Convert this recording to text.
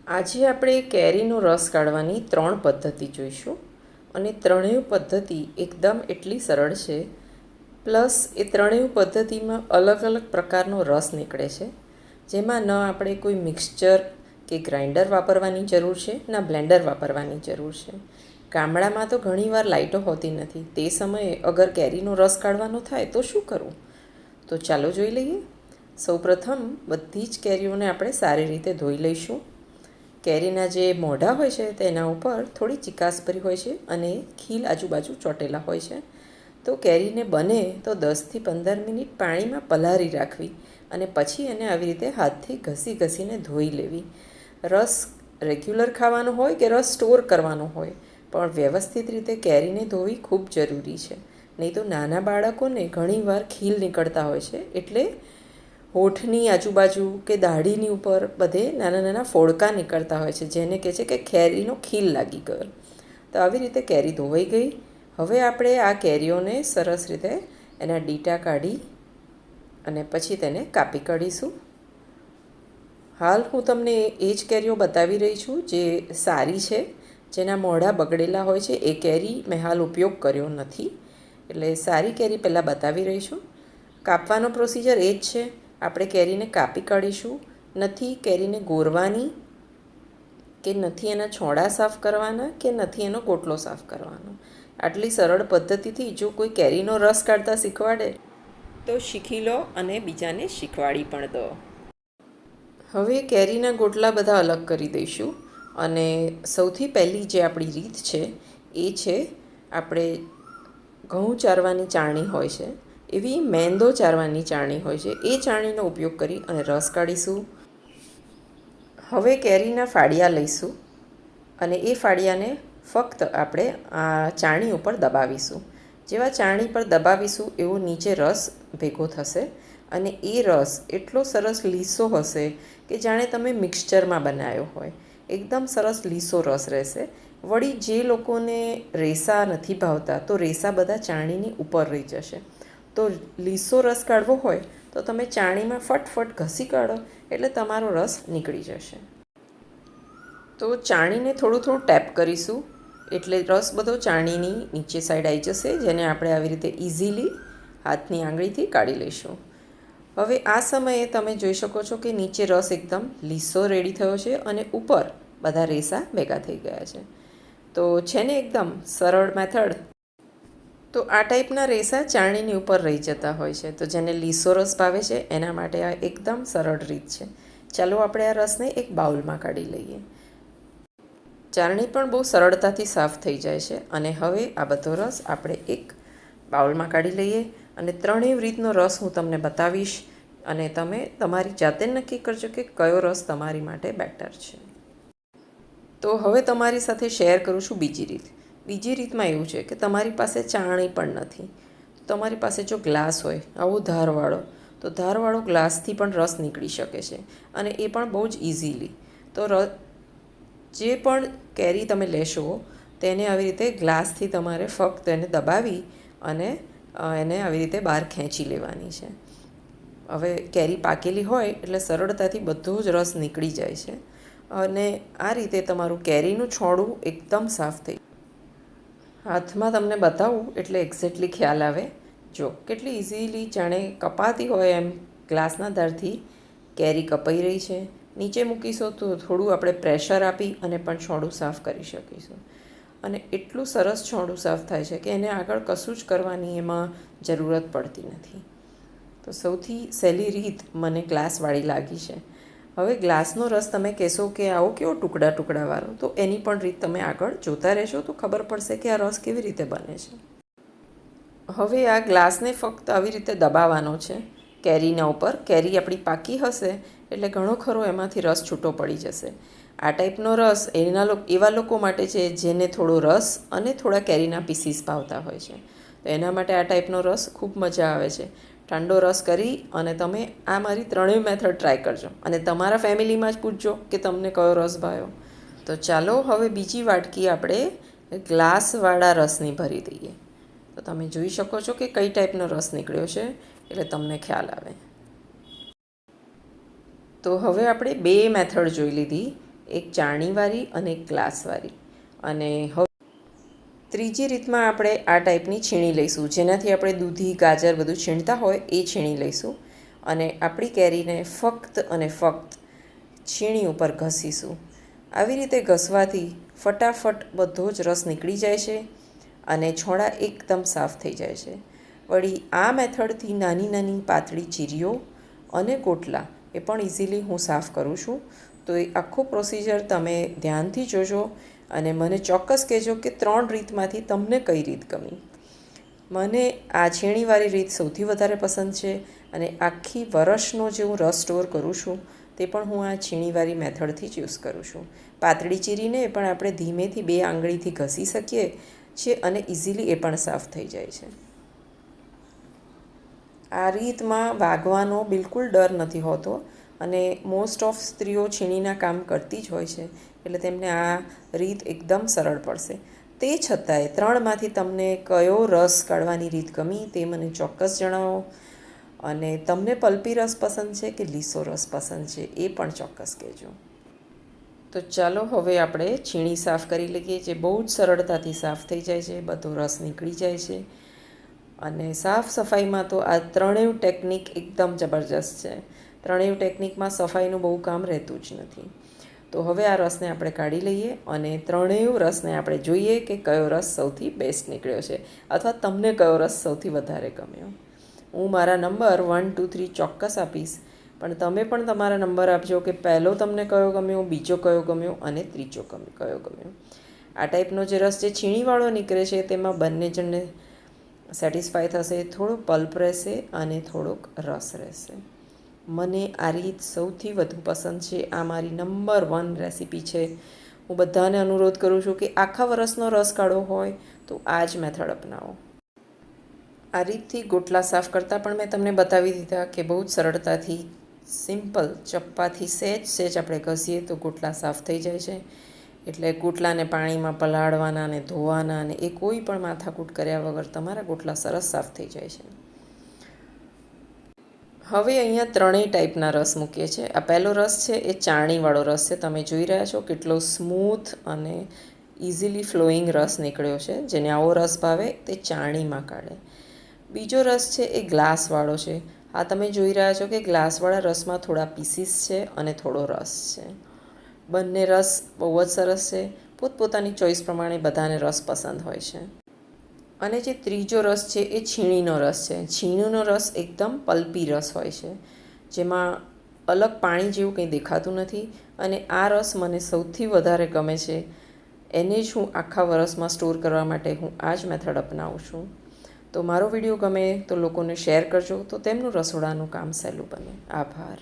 આજે આપણે કેરીનો રસ કાઢવાની 3 પદ્ધતિ જોઈશું અને ત્રણેય પદ્ધતિ એકદમ એટલી સરળ છે. પ્લસ એ ત્રણેય પદ્ધતિમાં અલગ અલગ પ્રકારનો રસ નીકળે છે, જેમાં ન આપણે કોઈ મિક્સચર કે ગ્રાઇન્ડર વાપરવાની જરૂર છે, ના બ્લેન્ડર વાપરવાની જરૂર છે. ગામડામાં તો ઘણીવાર લાઇટો હોતી નથી, તે સમયે અગર કેરીનો રસ કાઢવાનો થાય તો શું કરવું? તો ચાલો જોઈ લઈએ. સૌપ્રથમ બધી જ કેરીઓને આપણે સારી રીતે ધોઈ લઈશું. કેરીના જે મોઢા હોય છે તેના ઉપર થોડી ચિકાસ ભરી હોય છે અને ખીલ આજુબાજુ ચોટેલા હોય છે. તો કેરીને બને તો 10થી 15 મિનિટ પાણીમાં પલાળી રાખવી અને પછી એને આવી રીતે હાથથી ઘસીને ધોઈ લેવી. રસ રેગ્યુલર ખાવાનો હોય કે રસ સ્ટોર કરવાનો હોય, પણ વ્યવસ્થિત રીતે કેરીને ધોવી ખૂબ જરૂરી છે. નહીં તો નાના બાળકોને ઘણીવાર ખીલ નીકળતા હોય છે, એટલે હોઠની આજુબાજુ કે દાઢીની ઉપર બધે નાના નાના ફોડકા નીકળતા હોય છે, જેને કહે છે કે કેરીનો ખીલ લાગી ગયો. તો આવી રીતે કેરી ધોવાઈ ગઈ. હવે આપણે આ કેરીઓને સરસ રીતે એના ડીટા કાઢી અને પછી તેને કાપી કાઢીશું. હાલ હું તમને એ જ કેરીઓ બતાવી રહી છું જે સારી છે, જેના મોઢા બગડેલા હોય છે. એ કેરી મેં હાલ ઉપયોગ કર્યો નથી, એટલે સારી કેરી પહેલાં બતાવી રહી છું. કાપવાનો પ્રોસિજર એ જ છે. આપણે કેરીને કાપી કાઢીશું. નથી કેરીને ગોરવાની, કે નથી એના છોડા સાફ કરવાના, કે નથી એનો ગોટલો સાફ કરવાનો. આટલી સરળ પદ્ધતિથી જો કોઈ કેરીનો રસ કાઢતા શીખવાડે તો શીખી લો અને બીજાને શીખવાડી પણ દો. હવે કેરીના ગોટલા બધા અલગ કરી દઈશું અને સૌથી પહેલી જે આપણી રીત છે એ છે, આપણે ઘઉં ચારવાની ચાળણી હોય છે, એવી મેંદો ચારવાની ચાળણી હોય છે, એ ચાળણીનો ઉપયોગ કરી અને રસ કાઢીશું. હવે કેરીના ફાડિયા લઈશું અને એ ફાડિયાને ફક્ત આપણે આ ચાળણી ઉપર દબાવીશું. જેવા ચાળણી પર દબાવીશું એવો નીચે રસ ભેગો થશે અને એ રસ એટલો સરસ લીસો હશે કે જાણે તમે મિક્સચરમાં બનાવ્યો હોય. એકદમ સરસ લીસો રસ રહેશે. વળી જે લોકોને રેસા નથી ભાવતા તો રેસા બધા ચાળણીની ઉપર રહી જશે. તો લીસો રસ કાઢવો હોય તો તમે ચાળણીમાં ફટફટ ઘસી કાઢો એટલે તમારો રસ નીકળી જશે. તો ચાળણીને થોડું ટેપ કરીશું એટલે રસ બધો ચાળણીની નીચે સાઈડ આવી જશે, જેને આપણે આવી રીતે ઇઝીલી હાથની આંગળીથી કાઢી લઈશું. હવે આ સમયે તમે જોઈ શકો છો કે નીચે રસ એકદમ લીસો રેડી થયો છે અને ઉપર બધા રેસા ભેગા થઈ ગયા છે. તો છે ને એકદમ સરળ મેથડ. તો આ ટાઈપના રેસા ચાળણીની ઉપર રહી જતા હોય છે, તો જેને લીસો રસ ભાવે છે એના માટે આ એકદમ સરળ રીત છે. ચાલો આપણે આ રસને એક બાઉલમાં કાઢી લઈએ. ચાળણી પણ બહુ સરળતાથી સાફ થઈ જાય છે અને હવે આ બધો રસ આપણે એક બાઉલમાં કાઢી લઈએ અને ત્રણેય રીતનો રસ હું તમને બતાવીશ અને તમે તમારી જાતે નક્કી કરજો કે કયો રસ તમારી માટે બેટર છે. તો હવે તમારી સાથે શેર કરું છું બીજી રીત. બીજી રીતમાં એવું છે કે તમારી પાસે ચાળણી પણ નથી. તમારી પાસે જો ગ્લાસ હોય આવો ધારવાળો, તો ધારવાળો ગ્લાસથી પણ રસ નીકળી શકે છે અને એ પણ બહુ જ ઇઝીલી. તો જે પણ કેરી તમે લેશો તેને આવી રીતે ગ્લાસથી તમારે ફક્ત એને દબાવી અને એને આવી રીતે બહાર ખેંચી લેવાની છે. હવે કેરી પાકેલી હોય એટલે સરળતાથી બધો જ રસ નીકળી જાય છે અને આ રીતે તમારું કેરીનું છોડું એકદમ સાફ થઈ. હાથમાં તમને બતાવું એટલે એક્ઝેક્ટલી ખ્યાલ આવે. જો કેટલી ઇઝીલી જાણે કપાતી હોય એમ ગ્લાસના ધારથી કેરી કપાઈ રહી છે. નીચે મૂકીશું તો થોડું આપણે પ્રેશર આપી અને પણ છોડું સાફ કરી શકીશું અને એટલું સરસ છોડું સાફ થાય છે કે એને આગળ કશું જ કરવાની એમાં જરૂરત પડતી નથી. તો સૌથી સહેલી રીત મને ગ્લાસવાળી લાગી છે. હવે ગ્લાસનો રસ તમે કહેશો કે આવો કેવો ટુકડાવાળો, તો એની પણ રીત તમે આગળ જોતા રહેશો તો ખબર પડશે કે આ રસ કેવી રીતે બને છે. હવે આ ગ્લાસને ફક્ત આવી રીતે દબાવવાનો છે કેરીના ઉપર. કેરી આપણી પાકી હશે એટલે ઘણો ખરો એમાંથી રસ છૂટો પડી જશે. આ ટાઈપનો રસ એવા લોકો માટે છે જેને થોડો રસ અને થોડા કેરીના પીસીસ ભાવતા હોય છે. તો એના માટે આ ટાઈપનો રસ ખૂબ મજા આવે છે. ઠંડો રસ કરી અને તમે આ મારી ત્રણેય મેથડ ટ્રાય કરજો અને તમારા ફેમિલીમાં જ પૂછજો કે તમને કયો રસ ભાવ્યો. તો ચાલો હવે બીજી વાટકી આપણે ગ્લાસવાળા રસની ભરી દઈએ. તો તમે જોઈ શકો છો કે કઈ ટાઈપનો રસ નીકળ્યો છે એટલે તમને ખ્યાલ આવે. તો હવે આપણે બે મેથડ જોઈ લીધી, એક ચાળણીવાળી અને એક ગ્લાસવાળી. અને હવે ત્રીજી રીતમાં આપણે આ ટાઈપની છીણી લઈશું, જેનાથી આપણે દૂધી, ગાજર બધું છીણતા હોય એ છીણી લઈશું. અને આપણી કેરીને ફક્ત અને ફક્ત છીણી ઉપર ઘસીશું. આવી રીતે ઘસવાથી ફટાફટ બધો જ રસ નીકળી જાય છે અને છોડા એકદમ સાફ થઈ જાય છે. વળી આ મેથડથી નાની નાની પાતળી ચીરીઓ અને ગોટલા એ પણ ઇઝીલી હું સાફ કરું છું. તો એ આખું પ્રોસિજર તમે ધ્યાનથી જોજો અને મને ચોક્કસ કહેજો કે 3 રીતમાંથી તમને કઈ રીત ગમી. મને આ છીણીવાળી રીત સૌથી વધારે પસંદ છે અને આખી વરસનો જે હું રસ સ્ટોર કરું છું તે પણ હું આ છીણીવાળી મેથડથી જ યુઝ કરું છું. પાતળી ચીરીને પણ આપણે ધીમેથી 2 આંગળીથી ઘસી શકીએ છીએ અને ઇઝીલી એ પણ સાફ થઈ જાય છે. આ રીતમાં વાગવાનો બિલકુલ ડર નથી હોતો અને મોસ્ટ ઓફ સ્ત્રીઓ છીણીના કામ કરતી જ હોય છે, એટલે તેમને આ રીત એકદમ સરળ પડશે. તે છતાંય 3માંથી તમને કયો રસ કાઢવાની રીત ગમી તે મને ચોક્કસ જણાવો. અને તમને પલ્પી રસ પસંદ છે કે લીસો રસ પસંદ છે એ પણ ચોક્કસ કહેજો. તો ચાલો હવે આપણે છીણી સાફ કરી લઈએ, જે બહુ જ સરળતાથી સાફ થઈ જાય છે, બધો રસ નીકળી જાય છે. અને સાફ સફાઈમાં તો આ 3 ટેકનિક એકદમ જબરજસ્ત છે. 3 ટેકનિકમાં સફાઈનું બહુ કામ રહેતું જ નથી. તો હવે આ રસને આપણે કાઢી લઈએ અને 3 રસને આપણે જોઈએ કે કયો રસ સૌથી બેસ્ટ નીકળ્યો છે અથવા તમને કયો રસ સૌથી વધારે ગમ્યો. હું મારા નંબર 1, 2, 3 ચોક્કસ આપીશ, પણ તમે પણ તમારા નંબર આપજો કે પહેલો તમને કયો ગમ્યો, બીજો કયો ગમ્યો અને ત્રીજો કયો ગમ્યો. આ ટાઈપનો જે રસ જે છીણીવાળો નીકળે છે તેમાં બંને જણને સેટિસ્ફાય થશે. થોડો પલ્પ રહેશે અને થોડોક રસ રહેશે. મને આ રીત સૌથી વધુ પસંદ છે. આ મારી નંબર 1 રેસીપી છે. હું બધાને અનુરોધ કરું છું કે આખા વરસનો રસ કાઢવો હોય તો આ જ મેથડ અપનાવો. આ રીતથી ગોટલા સાફ કરતાં પણ મેં તમને બતાવી દીધા કે બહુ જ સરળતાથી સિમ્પલ ચપ્પાથી સહેજ આપણે ઘસીએ તો ગોટલા સાફ થઈ જાય છે. એટલે ગોટલાને પાણીમાં પલાળવાના અને ધોવાના અને એ કોઈ પણ માથાકૂટ કર્યા વગર તમારા ગોટલા સરસ સાફ થઈ જાય છે. હવે અહીંયા 3 ટાઈપના રસ મૂકીએ છીએ. આ પહેલો રસ છે એ ચાળણીવાળો રસ છે. તમે જોઈ રહ્યા છો કેટલો સ્મૂથ અને ઇઝીલી ફ્લોઈંગ રસ નીકળ્યો છે. જેને આવો રસ ભાવે તે ચાળણીમાં કાઢે. બીજો રસ છે એ ગ્લાસવાળો છે. આ તમે જોઈ રહ્યા છો કે ગ્લાસવાળા રસમાં થોડા પીસીસ છે અને થોડો રસ છે. બંને રસ બહુ જ સરસ છે. પોતપોતાની ચોઈસ પ્રમાણે બધાને રસ પસંદ હોય છે. અને જે ત્રીજો રસ છે એ છીણીનો રસ છે. છીણીનો રસ એકદમ પલ્પી રસ હોય છે, જેમાં અલગ પાણી જેવું કંઈ દેખાતું નથી. અને આ રસ મને સૌથી વધારે ગમે છે. એને જ હું આખા વરસમાં સ્ટોર કરવા માટે હું આ જ મેથડ અપનાવું છું. તો મારો વિડીયો ગમે તો લોકોને શેર કરજો, તો તેમનું રસોડાનું કામ સહેલું બને. આભાર.